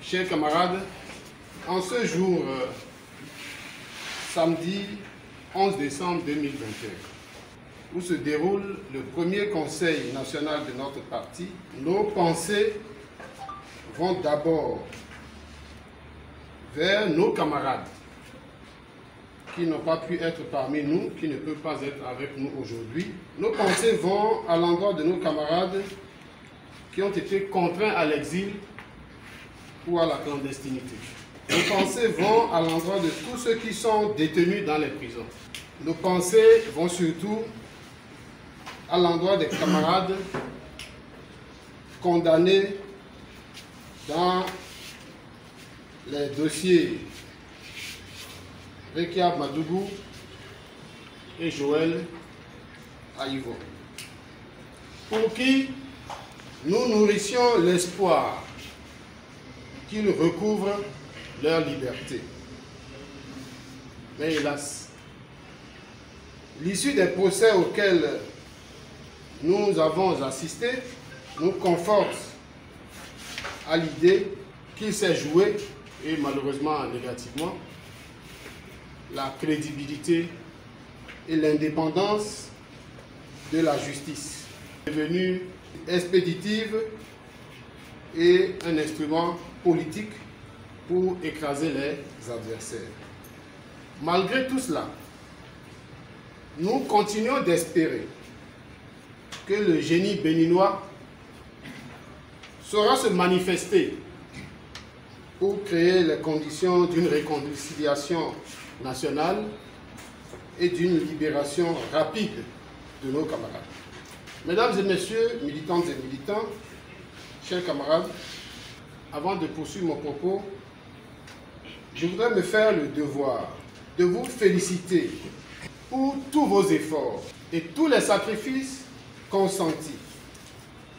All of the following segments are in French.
Chers camarades, en ce jour, samedi 11 décembre 2021, où se déroule le premier conseil national de notre parti, nos pensées vont d'abord vers nos camarades qui n'ont pas pu être parmi nous, qui ne peuvent pas être avec nous aujourd'hui. Nos pensées vont à l'endroit de nos camarades qui ont été contraints à l'exil ou à la clandestinité. Nos pensées vont à l'endroit de tous ceux qui sont détenus dans les prisons. Nos pensées vont surtout à l'endroit des camarades condamnés dans les dossiers Rekia Madougou et Joël Aïvo, pour qui nous nourrissions l'espoir qu'ils recouvrent leur liberté. Mais hélas, l'issue des procès auxquels nous avons assisté nous conforte à l'idée qu'il s'est joué, et malheureusement négativement, la crédibilité et l'indépendance de la justice, devenue expéditive et un instrument politique pour écraser les adversaires. Malgré tout cela, nous continuons d'espérer que le génie béninois saura se manifester pour créer les conditions d'une réconciliation nationale et d'une libération rapide de nos camarades. Mesdames et messieurs, militantes et militants, chers camarades, avant de poursuivre mon propos, je voudrais me faire le devoir de vous féliciter pour tous vos efforts et tous les sacrifices consentis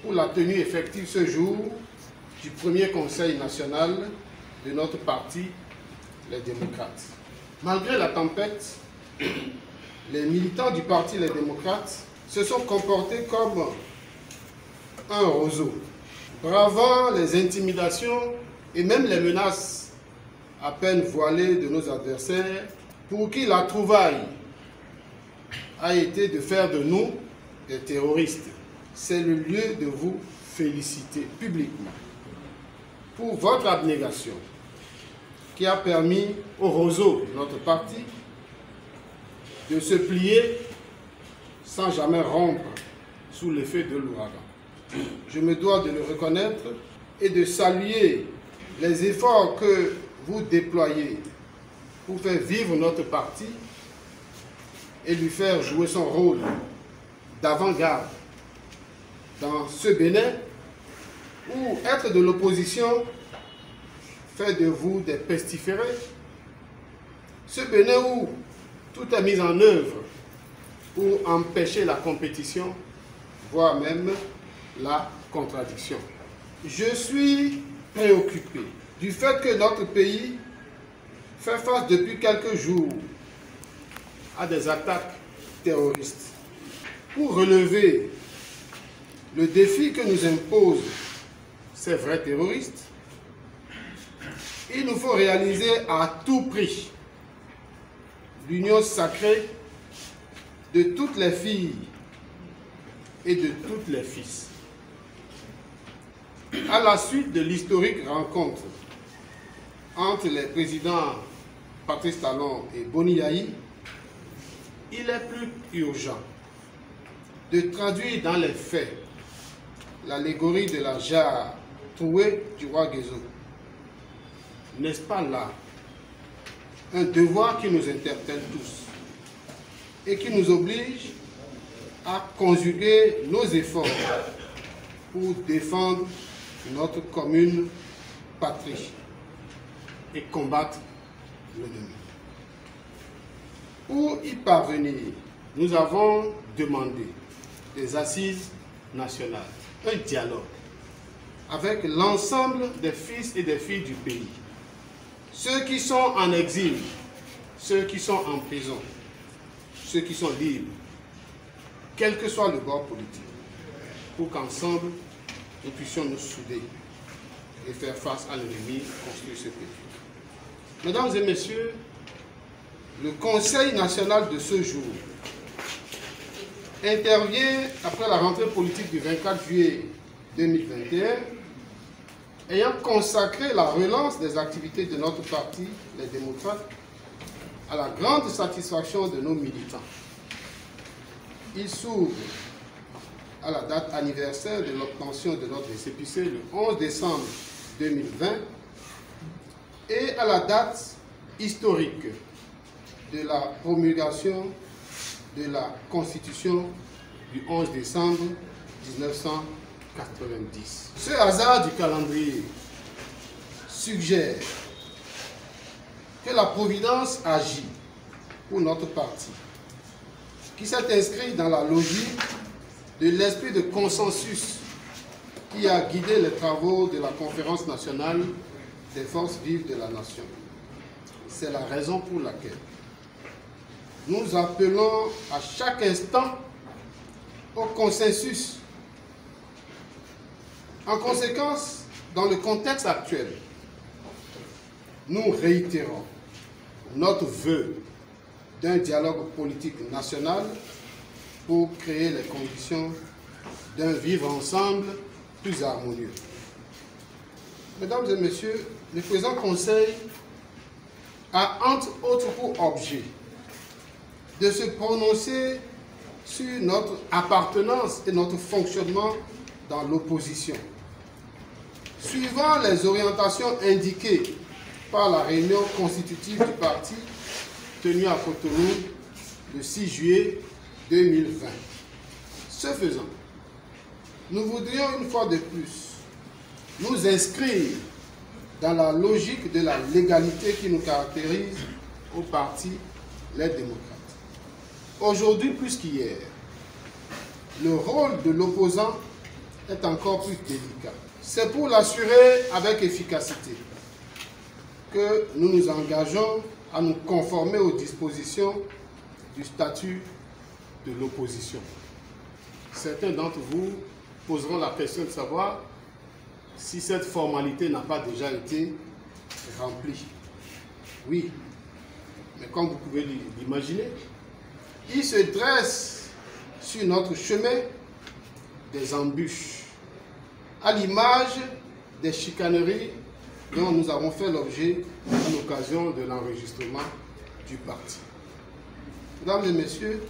pour la tenue effective ce jour du premier conseil national de notre parti, les démocrates. Malgré la tempête, les militants du parti Les Démocrates se sont comportés comme un roseau, bravant les intimidations et même les menaces à peine voilées de nos adversaires, pour qui la trouvaille a été de faire de nous des terroristes. C'est le lieu de vous féliciter publiquement pour votre abnégation qui a permis au roseau de notre parti de se plier sans jamais rompre sous l'effet de l'ouragan. Je me dois de le reconnaître et de saluer les efforts que vous déployez pour faire vivre notre parti et lui faire jouer son rôle d'avant-garde dans ce Bénin où être de l'opposition fait de vous des pestiférés. Ce Bénin où tout est mis en œuvre pour empêcher la compétition, voire même la contradiction. Je suis préoccupé du fait que notre pays fait face depuis quelques jours à des attaques terroristes. Pour relever le défi que nous imposent ces vrais terroristes, il nous faut réaliser à tout prix l'union sacrée de toutes les filles et de tous les fils. À la suite de l'historique rencontre entre les présidents Patrice Talon et Boni Yayi, il est plus urgent de traduire dans les faits l'allégorie de la jarre trouée du roi Guézo. N'est-ce pas là un devoir qui nous interpelle tous et qui nous oblige à conjuguer nos efforts pour défendre notre commune patrie et combattre l'ennemi. Pour y parvenir, nous avons demandé des assises nationales, un dialogue avec l'ensemble des fils et des filles du pays, ceux qui sont en exil, ceux qui sont en prison, ceux qui sont libres, quel que soit le bord politique, pour qu'ensemble nous puissions nous souder et faire face à l'ennemi, construire ce pays. Mesdames et messieurs, le Conseil national de ce jour intervient après la rentrée politique du 24 juillet 2021, ayant consacré la relance des activités de notre parti, les démocrates, à la grande satisfaction de nos militants. Il s'ouvre à la date anniversaire de l'obtention de notre récépissé le 11 décembre 2020 et à la date historique de la promulgation de la Constitution du 11 décembre 1990. Ce hasard du calendrier suggère que la Providence agit pour notre parti, qui s'est inscrit dans la logique de l'esprit de consensus qui a guidé les travaux de la Conférence nationale des forces vives de la nation. C'est la raison pour laquelle nous appelons à chaque instant au consensus. En conséquence, dans le contexte actuel, nous réitérons notre vœu d'un dialogue politique national pour créer les conditions d'un vivre ensemble plus harmonieux. Mesdames et messieurs, le présent Conseil a entre autres pour objet de se prononcer sur notre appartenance et notre fonctionnement dans l'opposition, suivant les orientations indiquées par la réunion constitutive du parti tenue à Cotonou le 6 juillet 2020. Ce faisant, nous voudrions une fois de plus nous inscrire dans la logique de la légalité qui nous caractérise au parti Les Démocrates. Aujourd'hui plus qu'hier, le rôle de l'opposant est encore plus délicat. C'est pour l'assurer avec efficacité que nous nous engageons à nous conformer aux dispositions du statut de l'opposition. Certains d'entre vous poseront la question de savoir si cette formalité n'a pas déjà été remplie. Oui, mais comme vous pouvez l'imaginer, il se dresse sur notre chemin des embûches, à l'image des chicaneries dont nous avons fait l'objet à l'occasion de l'enregistrement du parti. Mesdames et messieurs,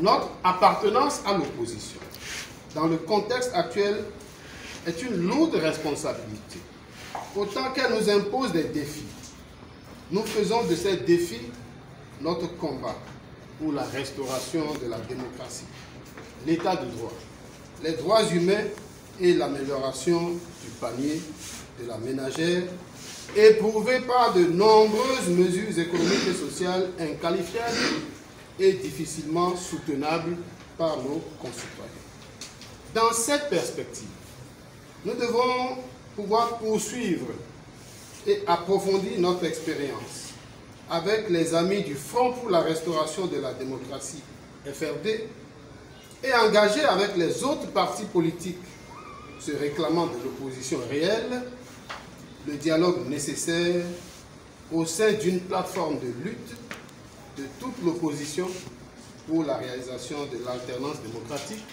notre appartenance à l'opposition dans le contexte actuel est une lourde responsabilité, autant qu'elle nous impose des défis. Nous faisons de ces défis notre combat pour la restauration de la démocratie, l'état de droit, les droits humains et l'amélioration du panier de la ménagère, éprouvée par de nombreuses mesures économiques et sociales inqualifiables et difficilement soutenables par nos concitoyens. Dans cette perspective, nous devons pouvoir poursuivre et approfondir notre expérience avec les amis du Front pour la restauration de la démocratie, FRD, et engager avec les autres partis politiques se réclamant de l'opposition réelle le dialogue nécessaire au sein d'une plateforme de lutte de toute l'opposition pour la réalisation de l'alternance démocratique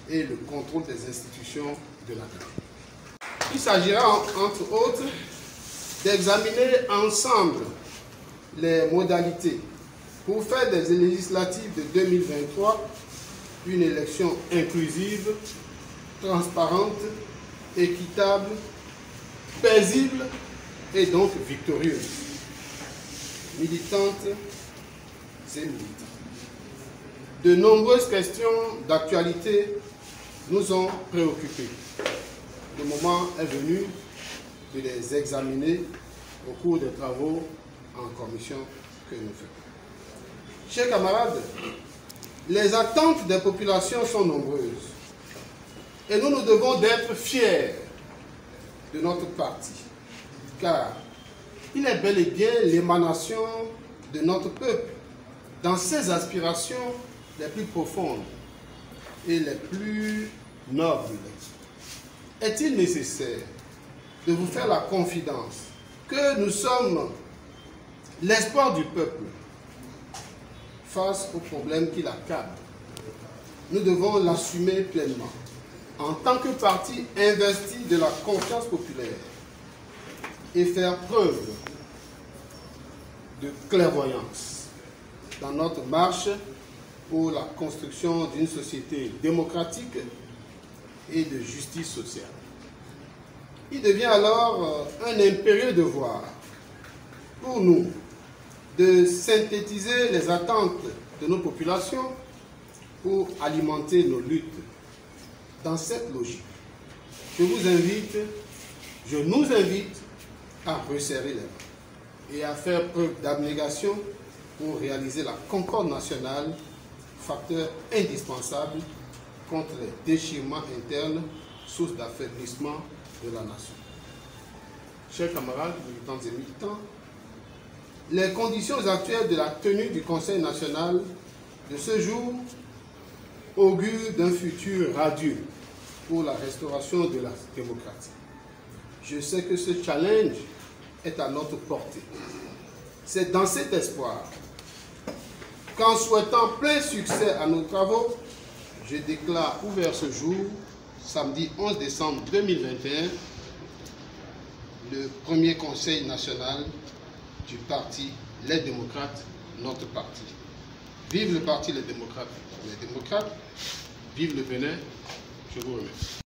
et le contrôle des institutions de la République. Il s'agira entre autres d'examiner ensemble les modalités pour faire des législatives de 2023 une élection inclusive, transparente, équitable, paisible et donc victorieuse. Militantes et militants. De nombreuses questions d'actualité nous ont préoccupés. Le moment est venu de les examiner au cours des travaux en commission que nous faisons. Chers camarades, les attentes des populations sont nombreuses et nous nous devons d'être fiers de notre parti, car il est bel et bien l'émanation de notre peuple dans ses aspirations les plus profondes et les plus nobles. Est-il nécessaire de vous faire la confidence que nous sommes l'espoir du peuple face aux problèmes qui l'accablent. Nous devons l'assumer pleinement. En tant que parti investi de la confiance populaire et faire preuve de clairvoyance dans notre marche pour la construction d'une société démocratique et de justice sociale. Il devient alors un impérieux devoir pour nous de synthétiser les attentes de nos populations pour alimenter nos luttes. Dans cette logique, je nous invite à resserrer les rangs et à faire preuve d'abnégation pour réaliser la concorde nationale, facteur indispensable contre les déchirements internes, source d'affaiblissement de la nation. Chers camarades, militants et militants, les conditions actuelles de la tenue du Conseil national de ce jour augure d'un futur radieux pour la restauration de la démocratie. Je sais que ce challenge est à notre portée. C'est dans cet espoir qu'en souhaitant plein succès à nos travaux, je déclare ouvert ce jour, samedi 11 décembre 2021, le premier Conseil national du parti Les Démocrates, notre parti. Vive le parti Les Démocrates, vive le Bénin. Je vous remercie.